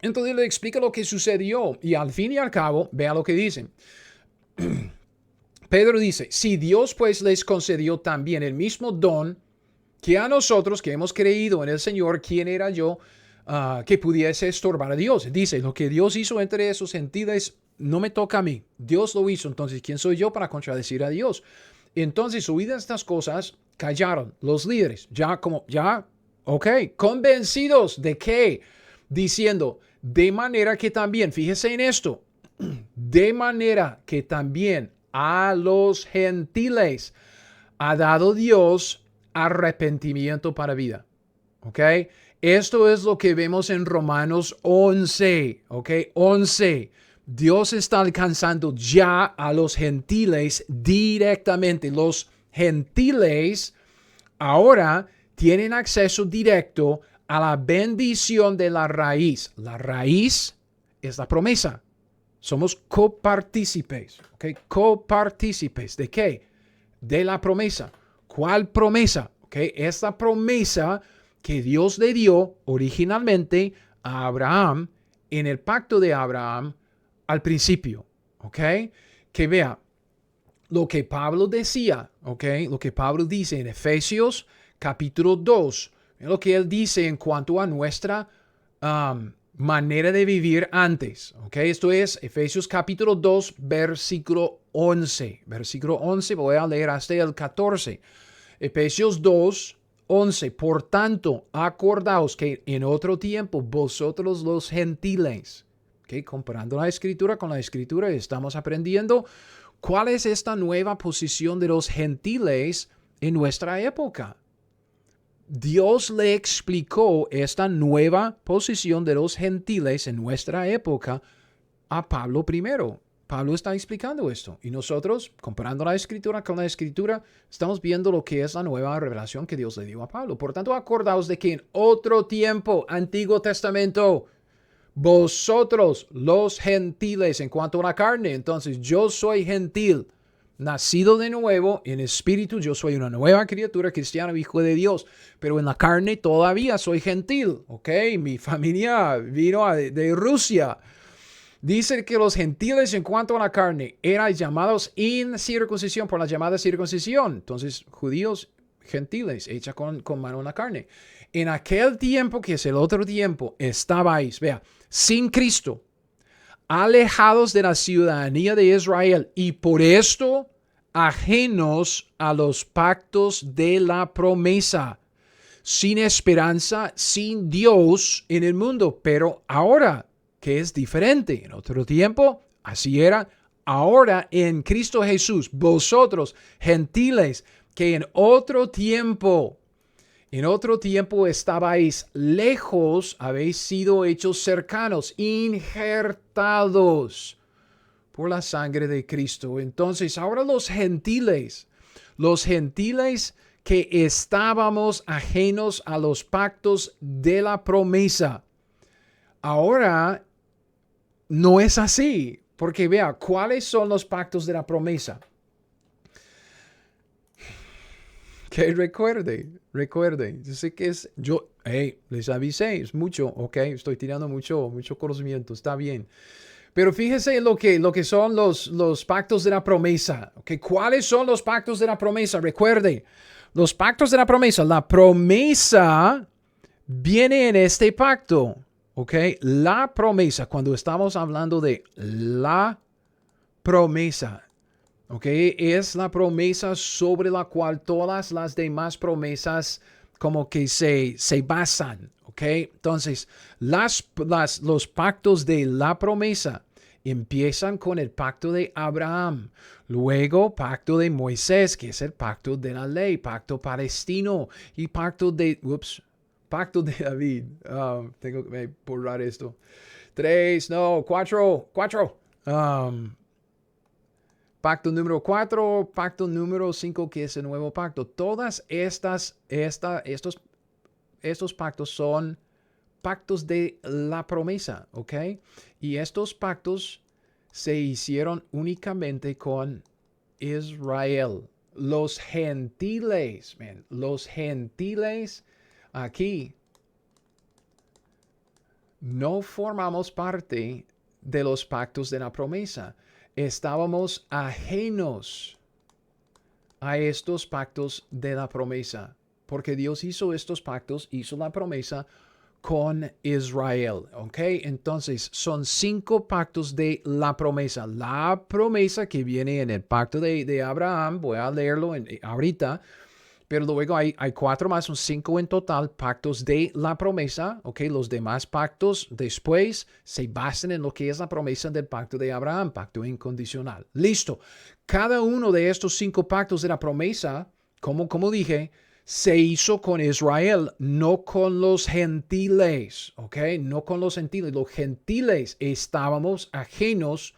Entonces le explica lo que sucedió y al fin y al cabo, vea lo que dice. Pedro dice, si Dios pues les concedió también el mismo don que a nosotros que hemos creído en el Señor, ¿quién era yo que pudiese estorbar a Dios? Dice, lo que Dios hizo entre esos gentiles no me toca a mí. Dios lo hizo, entonces ¿quién soy yo para contradecir a Dios? Entonces, oídas estas cosas, callaron los líderes, convencidos de que, diciendo, de manera que también, fíjese en esto, de manera que también a los gentiles ha dado Dios arrepentimiento para vida. ¿Ok? Esto es lo que vemos en Romanos 11. ¿Ok? 11. Dios está alcanzando ya a los gentiles directamente. Los gentiles ahora tienen acceso directo a la bendición de la raíz. La raíz es la promesa. Somos copartícipes. ¿Okay? Copartícipes. ¿De qué? De la promesa. ¿Cuál promesa? ¿Okay? Es la promesa que Dios le dio originalmente a Abraham en el pacto de Abraham al principio, ¿ok? Que vea lo que Pablo decía, ¿ok? Lo que Pablo dice en Efesios capítulo 2, lo que él dice en cuanto a nuestra manera de vivir antes, ¿ok? Esto es Efesios capítulo 2, versículo 11. Versículo 11, voy a leer hasta el 14. Efesios 2, 11. Por tanto, acordaos que en otro tiempo vosotros los gentiles, ¿okay? Comparando la escritura con la escritura, estamos aprendiendo cuál es esta nueva posición de los gentiles en nuestra época. Dios le explicó esta nueva posición de los gentiles en nuestra época a Pablo primero. Pablo está explicando esto y nosotros, comparando la escritura con la escritura, estamos viendo lo que es la nueva revelación que Dios le dio a Pablo. Por tanto, acordaos de que en otro tiempo, Antiguo Testamento, vosotros los gentiles en cuanto a la carne, entonces yo soy gentil, nacido de nuevo en espíritu, yo soy una nueva criatura cristiana, hijo de Dios, pero en la carne todavía soy gentil, ¿ok? Mi familia vino de Rusia. Dice que los gentiles en cuanto a la carne eran llamados incircuncisión por la llamada circuncisión. Entonces, judíos gentiles, hecha con mano en la carne. En aquel tiempo, que es el otro tiempo, estabais, vea, sin Cristo, alejados de la ciudadanía de Israel y por esto ajenos a los pactos de la promesa, sin esperanza, sin Dios en el mundo. Pero ahora, que es diferente. En otro tiempo, así era. Ahora en Cristo Jesús, vosotros, gentiles, que en otro tiempo En otro tiempo estabais lejos, habéis sido hechos cercanos, injertados por la sangre de Cristo. Entonces, ahora los gentiles que estábamos ajenos a los pactos de la promesa, ahora no es así. Porque vea, ¿cuáles son los pactos de la promesa? Que recuerde, yo sé que les avisé, es mucho, ok, estoy tirando mucho conocimiento, está bien. Pero fíjese en lo que son los pactos de la promesa, ok, ¿cuáles son los pactos de la promesa? Recuerde, los pactos de la promesa viene en este pacto, ok, la promesa, cuando estamos hablando de la promesa, ¿ok? Es la promesa sobre la cual todas las demás promesas como que se basan, ¿ok? Entonces, los pactos de la promesa empiezan con el pacto de Abraham, luego pacto de Moisés, que es el pacto de la ley, pacto palestino y pacto de David. Tengo que borrar esto. 4. Pacto número 4, pacto número 5, que es el nuevo pacto. Todas estos pactos son pactos de la promesa, ¿ok? Y estos pactos se hicieron únicamente con Israel. Los gentiles aquí no formamos parte de los pactos de la promesa. Estábamos ajenos a estos pactos de la promesa, porque Dios hizo estos pactos, hizo la promesa con Israel, ¿ok? Entonces, son 5 pactos de la promesa. La promesa que viene en el pacto de Abraham, voy a leerlo ahorita, pero luego hay 4 más, son 5 en total, pactos de la promesa, ¿ok? Los demás pactos después se basan en lo que es la promesa del pacto de Abraham, pacto incondicional. Listo. Cada uno de estos 5 pactos de la promesa, como dije, se hizo con Israel, no con los gentiles, ¿ok? No con los gentiles. Los gentiles estábamos ajenos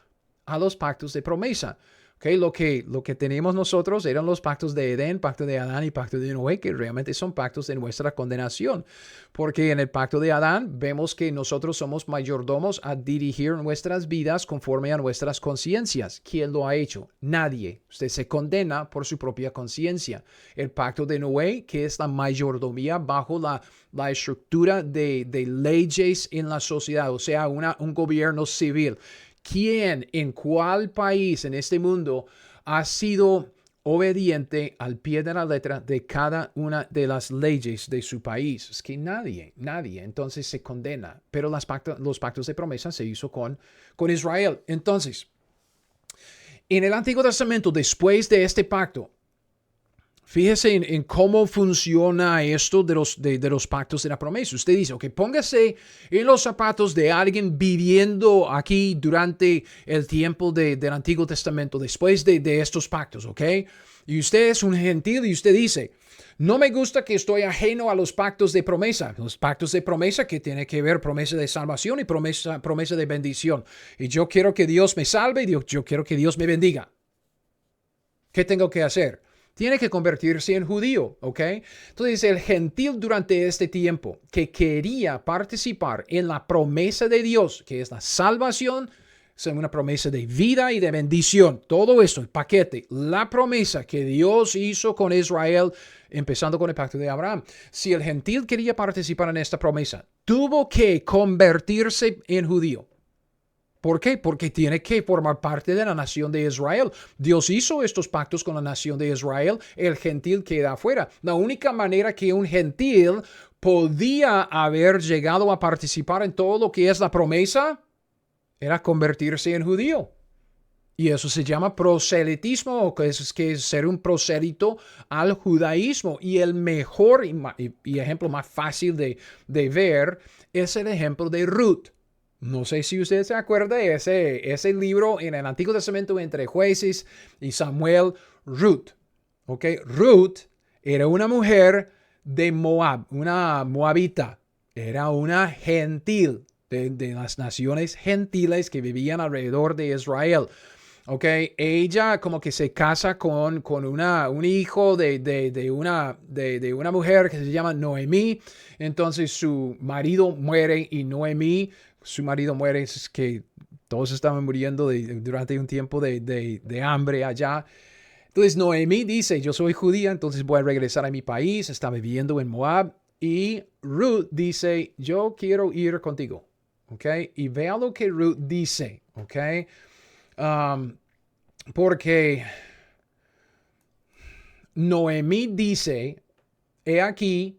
a los pactos de promesa. Okay, lo que teníamos nosotros eran los pactos de Edén, pacto de Adán y pacto de Noé, que realmente son pactos de nuestra condenación. Porque en el pacto de Adán vemos que nosotros somos mayordomos a dirigir nuestras vidas conforme a nuestras conciencias. ¿Quién lo ha hecho? Nadie. Usted se condena por su propia conciencia. El pacto de Noé, que es la mayordomía bajo la estructura de leyes en la sociedad, o sea, un gobierno civil. ¿Quién en cuál país en este mundo ha sido obediente al pie de la letra de cada una de las leyes de su país? Es que nadie. Entonces se condena. Pero los pactos de promesa se hizo con Israel. Entonces, en el Antiguo Testamento, después de este pacto, fíjese en cómo funciona esto de los pactos de la promesa. Usted dice, ok, póngase en los zapatos de alguien viviendo aquí durante el tiempo del Antiguo Testamento, después de estos pactos, ok. Y usted es un gentil y usted dice, no me gusta que estoy ajeno a los pactos de promesa. Los pactos de promesa que tiene que ver promesa de salvación y promesa de bendición. Y yo quiero que Dios me salve y yo quiero que Dios me bendiga. ¿Qué tengo que hacer? Tiene que convertirse en judío, ¿ok? Entonces, el gentil durante este tiempo que quería participar en la promesa de Dios, que es la salvación, es una promesa de vida y de bendición. Todo esto, el paquete, la promesa que Dios hizo con Israel, empezando con el pacto de Abraham. Si el gentil quería participar en esta promesa, tuvo que convertirse en judío. ¿Por qué? Porque tiene que formar parte de la nación de Israel. Dios hizo estos pactos con la nación de Israel. El gentil queda afuera. La única manera que un gentil podía haber llegado a participar en todo lo que es la promesa era convertirse en judío. Y eso se llama proselitismo, que es ser un prosélito al judaísmo. Y el mejor y ejemplo más fácil de ver es el ejemplo de Ruth. No sé si usted se acuerda de ese libro en el Antiguo Testamento entre Jueces y Samuel, Ruth. ¿Ok? Ruth era una mujer de Moab, una moabita. Era una gentil de las naciones gentiles que vivían alrededor de Israel. Ok, ella como que se casa con un hijo de una mujer que se llama Noemí. Entonces su marido muere y Noemí, su marido muere, es que todos estaban muriendo durante un tiempo de hambre allá. Entonces Noemí dice, yo soy judía, entonces voy a regresar a mi país, está viviendo en Moab. Y Ruth dice, yo quiero ir contigo. Ok, y vea lo que Ruth dice. Ok. Porque Noemí dice, he aquí,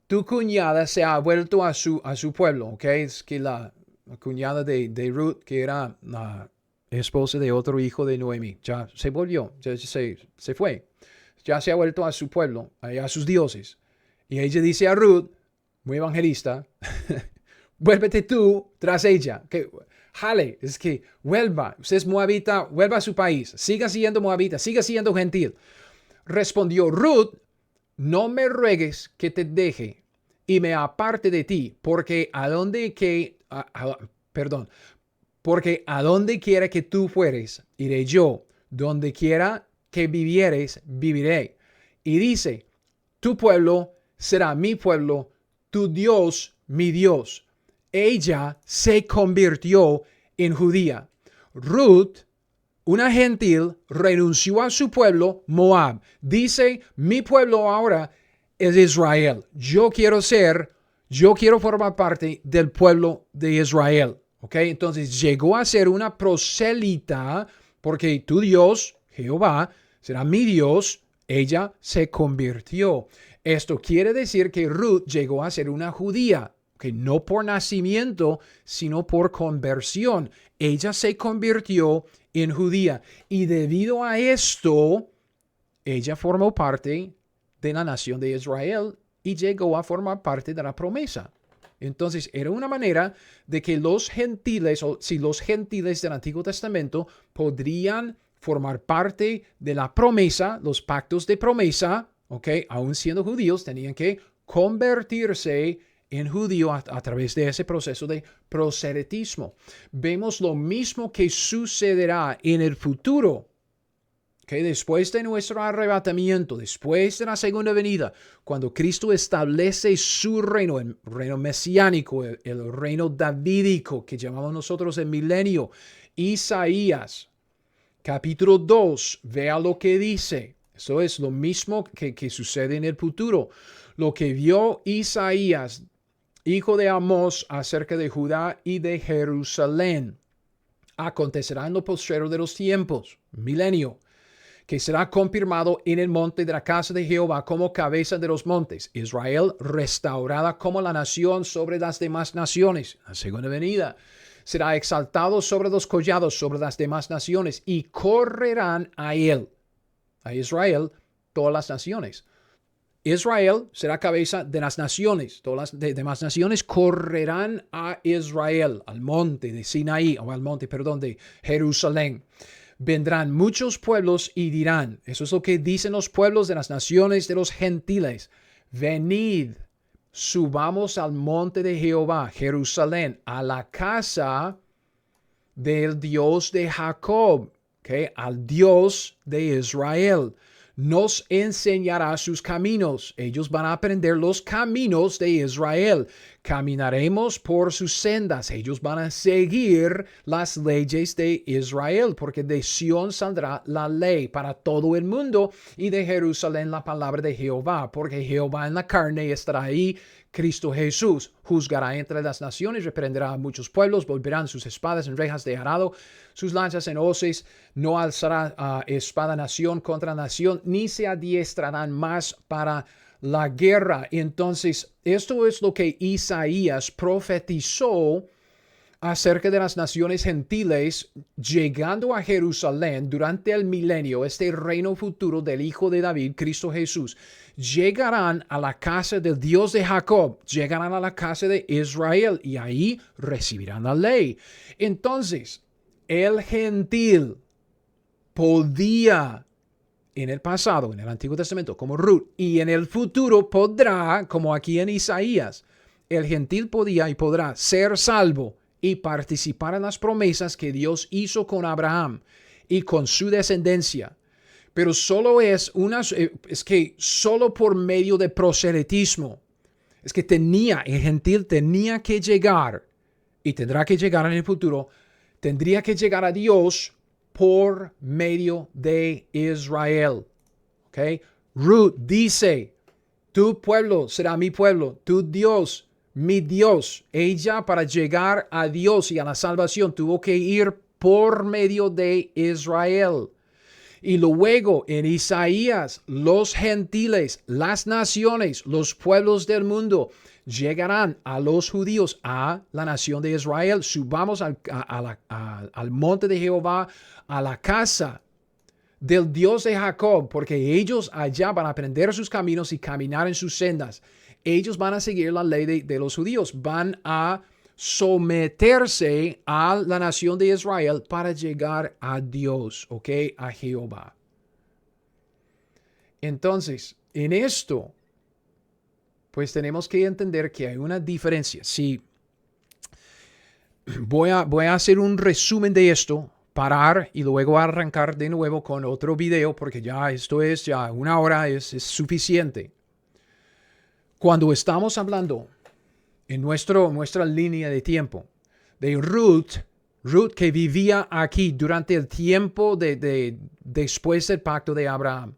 tu cuñada se ha vuelto a su pueblo, ¿ok? Es que la cuñada de Ruth, que era la esposa de otro hijo de Noemí, ya se volvió, ya se fue, ya se ha vuelto a su pueblo, a sus dioses. Y ella dice a Ruth, muy evangelista, vuélvete tú tras ella. Que jale, es que vuelva. Usted es moabita, vuelva a su país. Siga siendo moabita, siga siendo gentil. Respondió Ruth, no me ruegues que te deje y me aparte de ti, porque porque a donde quiera que tú fueres, iré yo. Donde quiera que vivieres, viviré. Y dice, tu pueblo será mi pueblo, tu Dios mi Dios. Ella se convirtió en judía. Ruth, una gentil, renunció a su pueblo, Moab. Dice, mi pueblo ahora es Israel. Yo quiero formar parte del pueblo de Israel. ¿Ok? Entonces llegó a ser una prosélita porque tu Dios, Jehová, será mi Dios. Ella se convirtió. Esto quiere decir que Ruth llegó a ser una judía. Okay, no por nacimiento, sino por conversión. Ella se convirtió en judía. Y debido a esto, ella formó parte de la nación de Israel y llegó a formar parte de la promesa. Entonces, era una manera de que los gentiles, o si los gentiles del Antiguo Testamento podrían formar parte de la promesa, los pactos de promesa, ¿ok? Aún siendo judíos, tenían que convertirse en judío a través de ese proceso de proselitismo. Vemos lo mismo que sucederá en el futuro. Okay, después de nuestro arrebatamiento, después de la segunda venida, cuando Cristo establece su reino, el reino mesiánico, el reino davídico que llamamos nosotros el milenio, Isaías, capítulo 2, vea lo que dice. Eso es lo mismo que sucede en el futuro. Lo que vio Isaías, hijo de Amós, acerca de Judá y de Jerusalén, acontecerá en lo postrero de los tiempos, milenio, que será confirmado en el monte de la casa de Jehová como cabeza de los montes. Israel restaurada como la nación sobre las demás naciones. La segunda venida. Será exaltado sobre los collados, sobre las demás naciones, y correrán a él, a Israel, todas las naciones. Israel será cabeza de las naciones. Todas las demás naciones correrán a Israel, al monte de Sinaí, o al monte, perdón, de Jerusalén. Vendrán muchos pueblos y dirán, eso es lo que dicen los pueblos de las naciones de los gentiles, venid, subamos al monte de Jehová, Jerusalén, a la casa del Dios de Jacob, ¿okay? Al Dios de Israel. Nos enseñará sus caminos. Ellos van a aprender los caminos de Israel. Caminaremos por sus sendas. Ellos van a seguir las leyes de Israel, porque de Sión saldrá la ley para todo el mundo y de Jerusalén la palabra de Jehová, porque Jehová en la carne estará ahí. Cristo Jesús juzgará entre las naciones, reprenderá a muchos pueblos, volverán sus espadas en rejas de arado, sus lanzas en hoces, no alzará espada nación contra nación, ni se adiestrarán más para la guerra. Entonces, esto es lo que Isaías profetizó acerca de las naciones gentiles llegando a Jerusalén durante el milenio, este reino futuro del Hijo de David, Cristo Jesús. Llegarán a la casa del Dios de Jacob, llegarán a la casa de Israel y ahí recibirán la ley. Entonces, el gentil podía en el pasado, en el Antiguo Testamento, como Ruth, y en el futuro podrá, como aquí en Isaías, el gentil podía y podrá ser salvo y participar en las promesas que Dios hizo con Abraham y con su descendencia. Pero solo es que solo por medio de proselitismo. Es que el gentil tenía que llegar y tendrá que llegar en el futuro, tendría que llegar a Dios por medio de Israel. ¿Okay? Ruth dice, tu pueblo será mi pueblo, tu Dios, mi Dios. Ella para llegar a Dios y a la salvación tuvo que ir por medio de Israel. Y luego en Isaías, los gentiles, las naciones, los pueblos del mundo llegarán a los judíos, a la nación de Israel. Subamos al monte de Jehová, a la casa del Dios de Jacob, porque ellos allá van a aprender sus caminos y caminar en sus sendas. Ellos van a seguir la ley de los judíos, van a someterse a la nación de Israel para llegar a Dios, ¿ok? A Jehová. Entonces, en esto, pues tenemos que entender que hay una diferencia. Si voy a hacer un resumen de esto, parar y luego arrancar de nuevo con otro video, porque ya esto es ya 1 hora, es suficiente. Cuando estamos hablando en nuestra línea de tiempo de Ruth que vivía aquí durante el tiempo después del pacto de Abraham.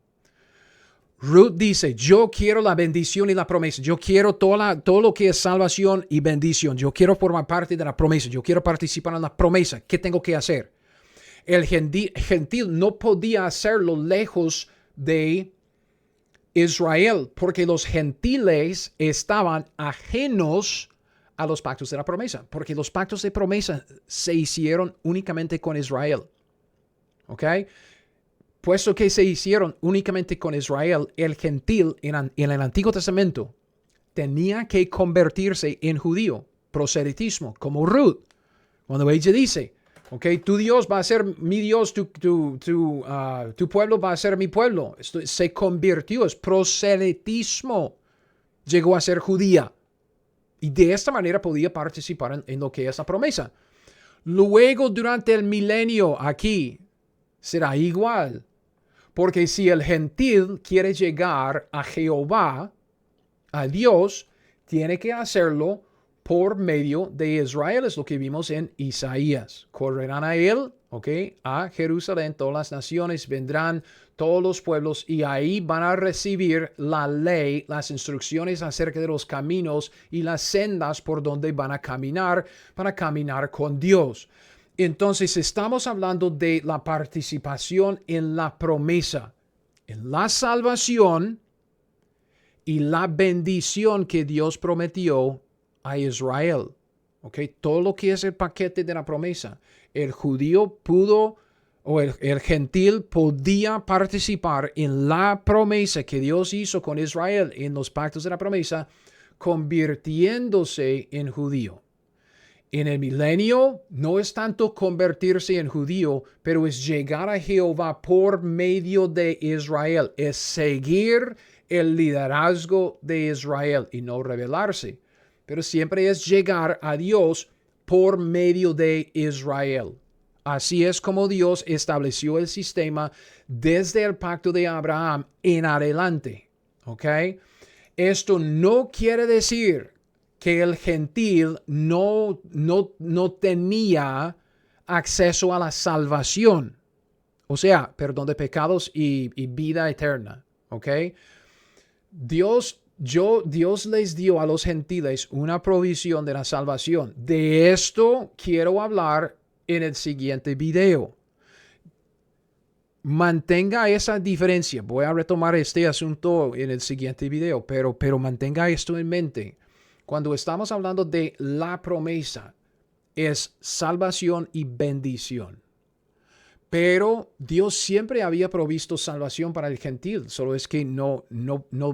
Ruth dice, yo quiero la bendición y la promesa. Yo quiero todo lo que es salvación y bendición. Yo quiero formar parte de la promesa. Yo quiero participar en la promesa. ¿Qué tengo que hacer? El gentil no podía hacerlo lejos de Israel, porque los gentiles estaban ajenos a los pactos de la promesa, porque los pactos de promesa se hicieron únicamente con Israel. ¿Ok? Puesto que se hicieron únicamente con Israel, el gentil en el Antiguo Testamento tenía que convertirse en judío, proselitismo, como Ruth. Cuando ella dice, ok, tu Dios va a ser mi Dios, tu pueblo va a ser mi pueblo. Esto se convirtió, es proselitismo. Llegó a ser judía. Y de esta manera podía participar en lo que es la promesa. Luego, durante el milenio aquí, será igual. Porque si el gentil quiere llegar a Jehová, a Dios, tiene que hacerlo por medio de Israel. Es lo que vimos en Isaías. Correrán a él, ¿ok? A Jerusalén, todas las naciones, vendrán todos los pueblos y ahí van a recibir la ley, las instrucciones acerca de los caminos y las sendas por donde van a caminar para caminar con Dios. Entonces estamos hablando de la participación en la promesa, en la salvación y la bendición que Dios prometió a Israel. ¿Ok? Todo lo que es el paquete de la promesa. El judío pudo, o el gentil podía participar en la promesa que Dios hizo con Israel en los pactos de la promesa, convirtiéndose en judío. En el milenio no es tanto convertirse en judío, pero es llegar a Jehová por medio de Israel. Es seguir el liderazgo de Israel y no rebelarse. Pero siempre es llegar a Dios por medio de Israel. Así es como Dios estableció el sistema desde el pacto de Abraham en adelante. ¿Ok? Esto no quiere decir que el gentil no tenía acceso a la salvación. O sea, perdón de pecados y vida eterna. ¿Ok? Dios les dio a los gentiles una provisión de la salvación. De esto quiero hablar en el siguiente video. Mantenga esa diferencia. Voy a retomar este asunto en el siguiente video, pero mantenga esto en mente. Cuando estamos hablando de la promesa, es salvación y bendición. Pero Dios siempre había provisto salvación para el gentil, solo es que no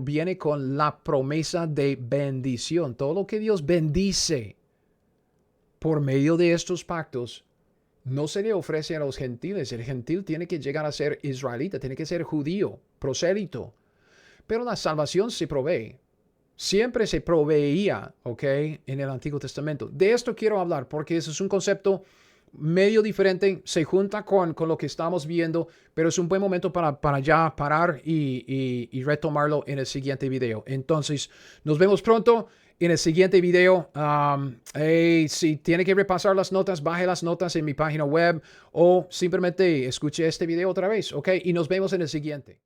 viene con la promesa de bendición. Todo lo que Dios bendice por medio de estos pactos no se le ofrece a los gentiles. El gentil tiene que llegar a ser israelita, tiene que ser judío, prosélito. Pero la salvación se provee. Siempre se proveía, ¿ok? En el Antiguo Testamento. De esto quiero hablar porque ese es un concepto medio diferente, se junta con lo que estamos viendo, pero es un buen momento para ya parar y retomarlo en el siguiente video. Entonces, nos vemos pronto en el siguiente video. Si tiene que repasar las notas, baje las notas en mi página web o simplemente escuche este video otra vez, ¿ok? Y nos vemos en el siguiente.